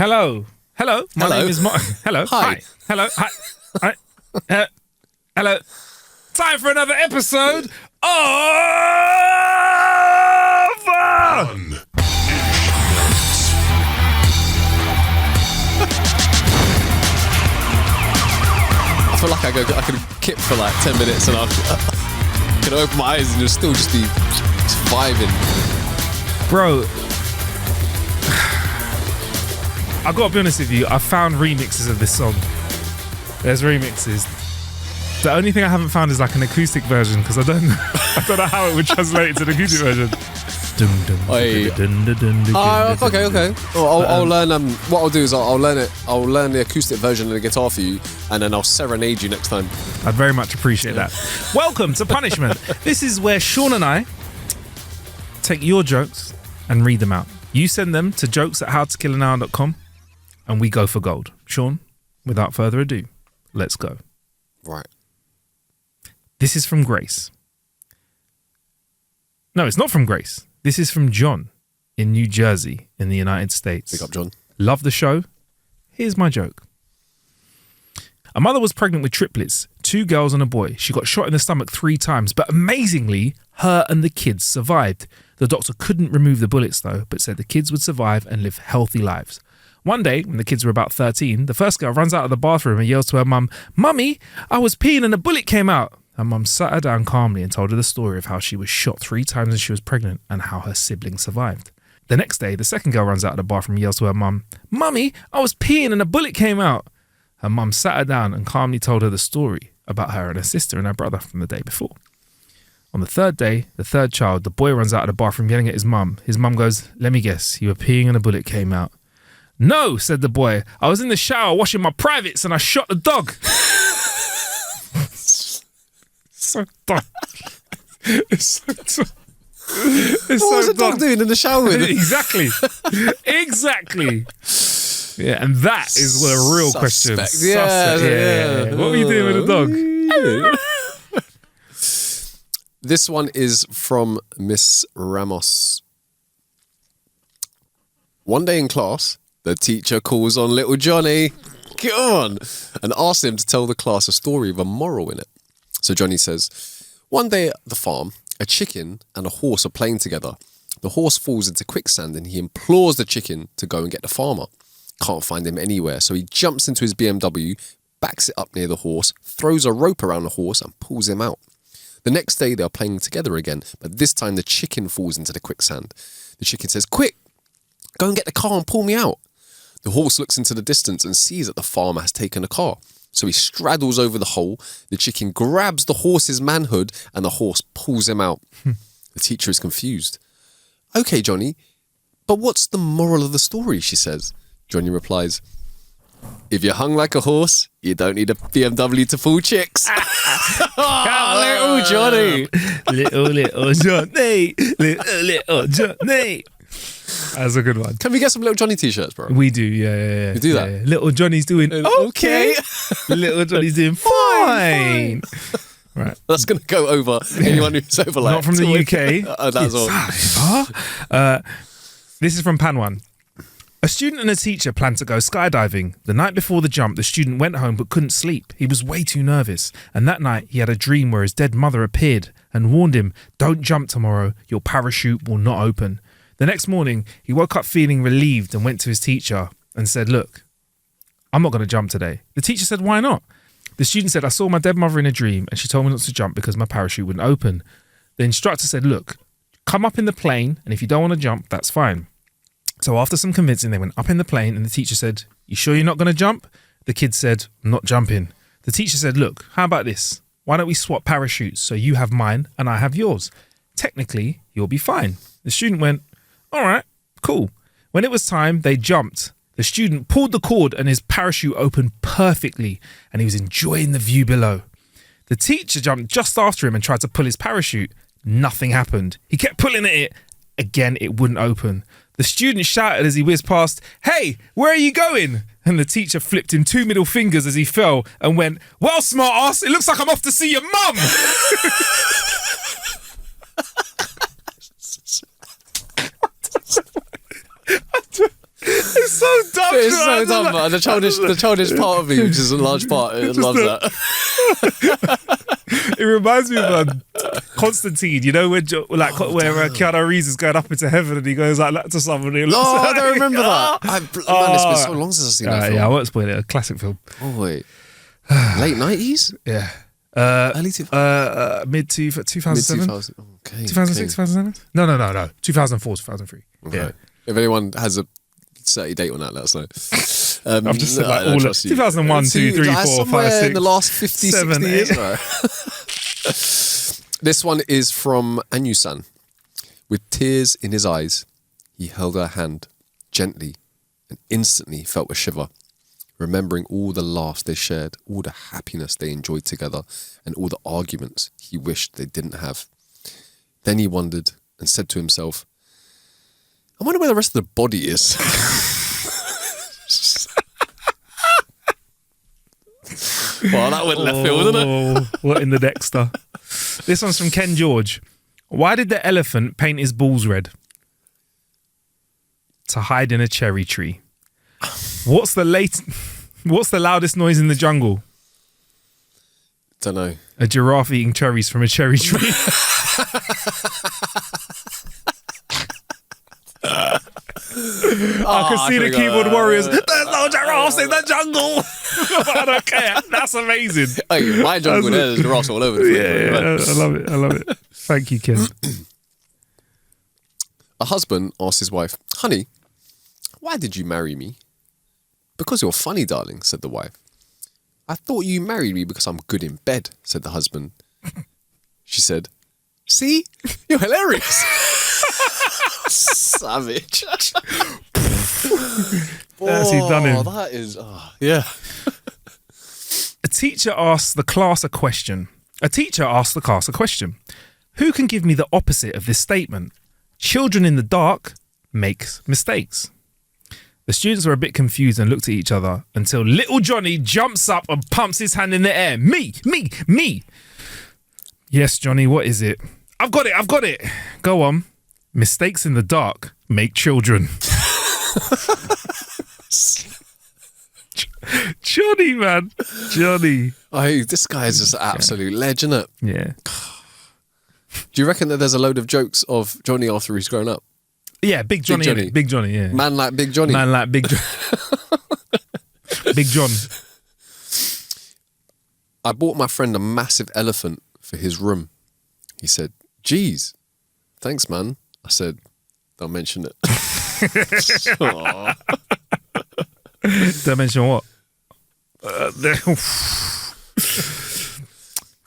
Hello. My name is Mark. Hello. Hi. Hello. Hi. Hello. Time for another episode of... I feel like I could kip for like 10 minutes and I can open my eyes and you'll still just be just vibing. Bro, I gotta be honest with you, I found remixes of this song. There's remixes. The only thing I haven't found is like an acoustic version because I don't know how it would translate to the acoustic version. Okay. Well, I'll learn. What I'll do is I'll learn it. I'll learn the acoustic version of the guitar for you, and then I'll serenade you next time. I'd very much appreciate that. Welcome to Punishment. This is where Sean and I take your jokes and read them out. You send them to jokes@howtokillanhour.com, and we go for gold. Sean, without further ado, let's go. Right. This is from Grace. No, it's not from Grace. This is from John in New Jersey in the United States. Pick up, John. Love the show. Here's my joke. A mother was pregnant with triplets, 2 girls and a boy. She got shot in the stomach 3 times, but amazingly, her and the kids survived. The doctor couldn't remove the bullets though, but said the kids would survive and live healthy lives. One day, when the kids were about 13, the first girl runs out of the bathroom and yells to her mum, "Mummy, I was peeing and a bullet came out." Her mum sat her down calmly and told her the story of how she was shot 3 times when she was pregnant and how her siblings survived. The next day, the second girl runs out of the bathroom and yells to her mum, "Mummy, I was peeing and a bullet came out." Her mum sat her down and calmly told her the story about her and her sister and her brother from the day before. On the third day, the third child, the boy runs out of the bathroom yelling at his mum. His mum goes, "Let me guess, you were peeing and a bullet came out." "No," said the boy. "I was in the shower washing my privates and I shot the dog." So dumb. It's so dumb. What was the dog doing in the shower with it? Exactly. Yeah, and that is the real question. Yeah. What were you doing with the dog? This one is from Miss Ramos. One day in class, the teacher calls on little Johnny, come on, and asks him to tell the class a story with a moral in it. So Johnny says, one day at the farm, a chicken and a horse are playing together. The horse falls into quicksand and he implores the chicken to go and get the farmer. Can't find him anywhere, so he jumps into his BMW, backs it up near the horse, throws a rope around the horse and pulls him out. The next day they are playing together again, but this time the chicken falls into the quicksand. The chicken says, "Quick, go and get the car and pull me out." The horse looks into the distance and sees that the farmer has taken a car. So he straddles over the hole, the chicken grabs the horse's manhood and the horse pulls him out. The teacher is confused. "Okay, Johnny, but what's the moral of the story?" she says. Johnny replies, "If you're hung like a horse, you don't need a BMW to fool chicks." Little Johnny. Little Johnny. Little Johnny. That's a good one. Can we get some Little Johnny t-shirts, bro? We do, yeah. You do that? Yeah. Little Johnny's doing okay. Little Johnny's doing fine. Right. That's going to go over anyone who's over like... Not from the UK. That's all. This is from Pan1. A student and a teacher planned to go skydiving. The night before the jump, the student went home but couldn't sleep. He was way too nervous. And that night, he had a dream where his dead mother appeared and warned him, "Don't jump tomorrow. Your parachute will not open." The next morning, he woke up feeling relieved and went to his teacher and said, "Look, I'm not going to jump today." The teacher said, "Why not?" The student said, "I saw my dead mother in a dream and she told me not to jump because my parachute wouldn't open." The instructor said, "Look, come up in the plane and if you don't want to jump, that's fine." So after some convincing, they went up in the plane and the teacher said, "You sure you're not going to jump?" The kid said, "I'm not jumping." The teacher said, "Look, how about this? Why don't we swap parachutes so you have mine and I have yours? Technically, you'll be fine." The student went, "All right, cool." When it was time, they jumped. The student pulled the cord and his parachute opened perfectly and he was enjoying the view below. The teacher jumped just after him and tried to pull his parachute. Nothing happened. He kept pulling at it. Again, it wouldn't open. The student shouted as he whizzed past, "Hey, where are you going?" And the teacher flipped him 2 middle fingers as he fell and went, "Well, smart ass, it looks like I'm off to see your mum." It's so dumb. It's so dumb, man. The childish part of me, which is a large part, it loves that. It reminds me of Constantine, you know, where Keanu Reeves is going up into heaven and he goes like that to someone. I don't remember that. Man, it's been so long since I've seen that film. Yeah, I won't spoil it. A classic film. Oh, wait. Late 90s? Yeah. Early 2000s? Mid 2007? Okay. 2006, 2007? No. 2004, 2003. Okay. Yeah. If anyone has a 30 date on that, let us know. I've just said like all of 2001, 2, 3, 4, 5, 6. In the last 50, 7, 60 years. 8. Right. This one is from Anu-san. With tears in his eyes, he held her hand gently and instantly felt a shiver, remembering all the laughs they shared, all the happiness they enjoyed together, and all the arguments he wished they didn't have. Then he wondered and said to himself, I wonder where the rest of the body is. Well, that went left field, didn't it? What in the Dexter? This one's from Ken George. Why did the elephant paint his balls red? To hide in a cherry tree. What's the loudest noise in the jungle? Don't know. A giraffe eating cherries from a cherry tree. I can see the keyboard warriors. There's no giraffes in the jungle. I don't care. That's amazing. Hey, my jungle there's giraffes all over the place. Yeah, I love it. Thank you, Ken. A husband asked his wife, honey, why did you marry me? Because you're funny, darling, said the wife. I thought you married me because I'm good in bed, said the husband. She said, see, you're hilarious. Savage. That's he done him. That is, yeah. A teacher asked the class a question. Who can give me the opposite of this statement? Children in the dark makes mistakes. The students were a bit confused and looked at each other until little Johnny jumps up and pumps his hand in the air. Me. Yes, Johnny, what is it? I've got it. Go on. Mistakes in the dark make children. Johnny, man. Johnny. This guy is just an absolute legend, isn't it? Yeah. Do you reckon that there's a load of jokes of Johnny after he's grown up? Yeah, Big Johnny. Big Johnny, yeah. Man like Big Johnny. Big John. I bought my friend a massive elephant for his room. He said, geez, thanks, man. I said, don't mention it. Don't mention what?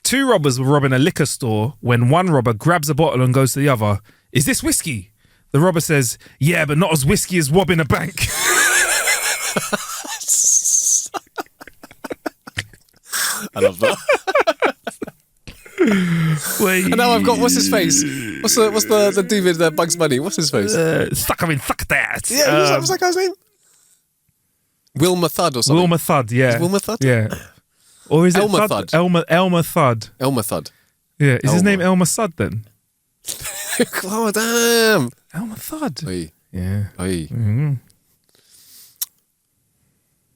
Two robbers were robbing a liquor store when one robber grabs a bottle and goes to the other. Is this whiskey? The robber says, yeah, but not as whiskey as robbing a bank. I love that. Wait. And now I've got, what's his face? What's the dude with Bugs Bunny? What's his face? Suck that. Yeah, what's that guy's name? Wilma Thud or something? Wilma Thud, yeah. Is Wilma Thud? Yeah. Or is it Elmer Thud? Elmer Thud. Elmer Thud. Yeah. Is his name Elmer Thud then? Oh, damn. Elmer Thud. Oy. Yeah. Oy. Mm-hmm.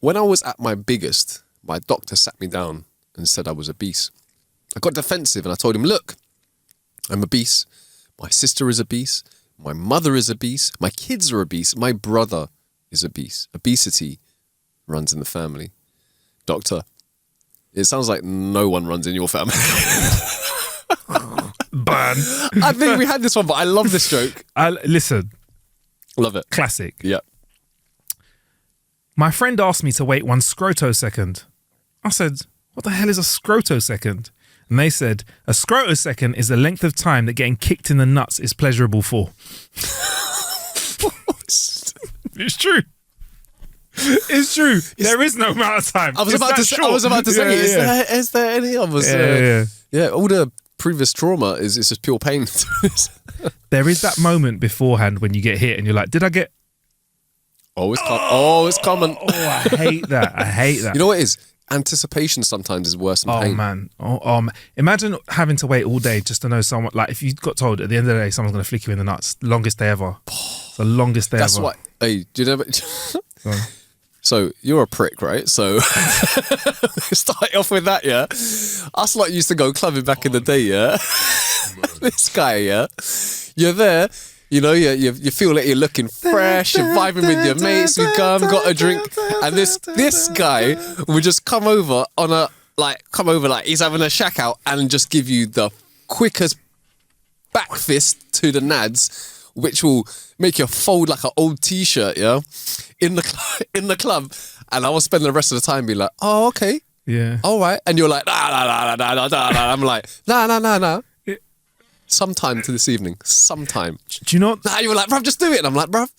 When I was at my biggest, my doctor sat me down and said I was obese. I got defensive and I told him, look, I'm obese. My sister is obese. My mother is obese. My kids are obese. My brother is obese. Obesity runs in the family. Doctor, it sounds like no one runs in your family. Burn. I think we had this one, but I love this joke. Listen. Love it. Classic. Yeah. My friend asked me to wait 1 scrotosecond. I said, what the hell is a scrotosecond? And they said, a scrotosecond is the length of time that getting kicked in the nuts is pleasurable for. It's true. It's true. There is no amount of time. I was about to say, is there any of us? Yeah, all the previous trauma is just pure pain. There is that moment beforehand when you get hit and you're like, did I get... it's common. Oh, I hate that. You know what it is? Anticipation sometimes is worse than pain. Oh, man. Imagine having to wait all day just to know someone, like if you got told at the end of the day someone's going to flick you in the nuts, longest day ever. The longest day That's ever. why, hey, do you know, So you're a prick, right? So start off with that, yeah. Us lot used to go clubbing back in the day, yeah. This guy, yeah. You're there, you know, you feel like you're looking fresh, you're vibing with your mates, we got a drink, and this guy would just come over like he's having a shack out and just give you the quickest back fist to the nads, which will make you fold like an old t-shirt, yeah, in the club. And I will spend the rest of the time being like, oh, okay, Yeah. all right. And you're like, nah. I'm like, nah. Sometime to this evening, sometime. Do you know what? Nah, you were like, bruv, just do it. And I'm like, bruv,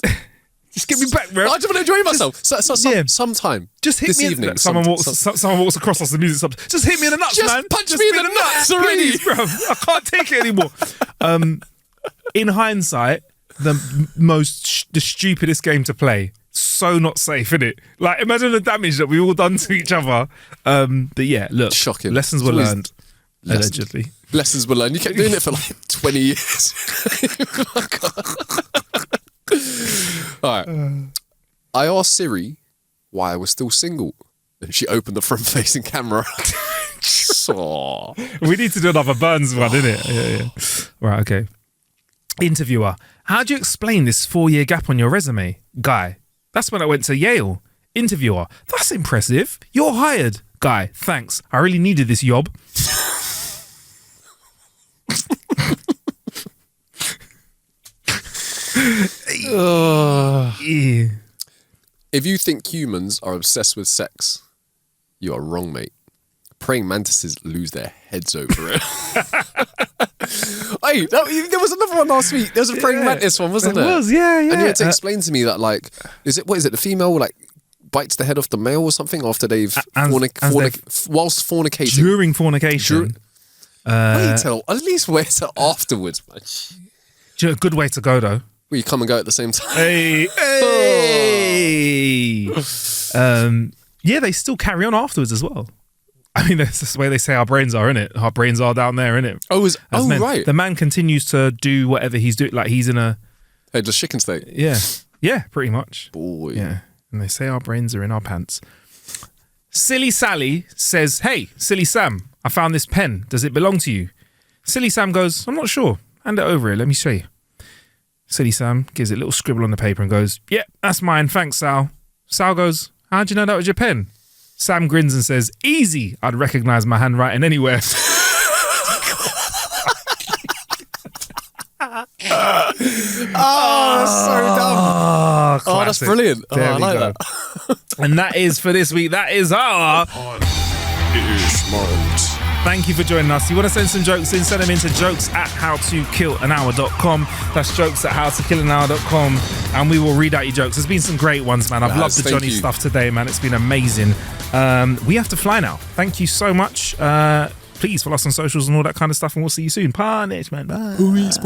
Just get me back, bro. I just want to enjoy myself. Sometime. Just hit this me evening. In, someone walks across us, the music stops. Just hit me in the nuts, Just man. punch me in the nuts already. Please, bro. I can't take it anymore. In hindsight, the stupidest game to play. So not safe, innit? Like, imagine the damage that we all done to each other. But yeah, look. Shocking. Lessons were learned. Allegedly. Lessons were learned. You kept doing it for like 20 years. All right. I asked Siri why I was still single, and she opened the front-facing camera. So, We need to do another Burns one, innit? Yeah. Right, okay. Interviewer. How do you explain this 4-year gap on your resume? Guy. That's when I went to Yale. Interviewer. That's impressive. You're hired. Guy. Thanks. I really needed this job. Yeah. if you think humans are obsessed with sex, you are wrong, mate. Praying mantises lose their heads over it. Hey, there was another one last week. There was a praying mantis one, wasn't there? It was, yeah. And you had to explain to me that, like, what is it? The female, like, bites the head off the male or something after they've whilst fornicating. During fornication. Wait till at least wait till afterwards, man. Do you know, a good way to go though. Well, you come and go at the same time. Hey. Yeah, they still carry on afterwards as well. I mean, that's the way they say our brains are, innit? Our brains are down there, innit? Right. The man continues to do whatever he's doing, like he's in a Headless chicken steak. Yeah, pretty much. Boy. Yeah, and they say our brains are in our pants. Silly Sally says, "Hey, Silly Sam, I found this pen. Does it belong to you?" Silly Sam goes, "I'm not sure. Hand it over here. Let me show you." Silly Sam gives it a little scribble on the paper and goes, "Yeah, that's mine. Thanks, Sal." Sal goes, "How'd you know that was your pen?" Sam grins and says, "Easy. I'd recognise my handwriting anywhere." Oh, that's so dumb. Oh, that's brilliant. Oh, I like that. And that is for this week. That is our Thank you for joining us. You want to send some jokes in, send them into jokes@howtokillanhour.com. That's jokes@howtokillanhour.com. And we will read out your jokes. There's been some great ones, man. I've loved the Johnny stuff today, man. It's been amazing. We have to fly now. Thank you so much. Please follow us on socials and all that kind of stuff, and we'll see you soon. Punishment. Bye. Boys.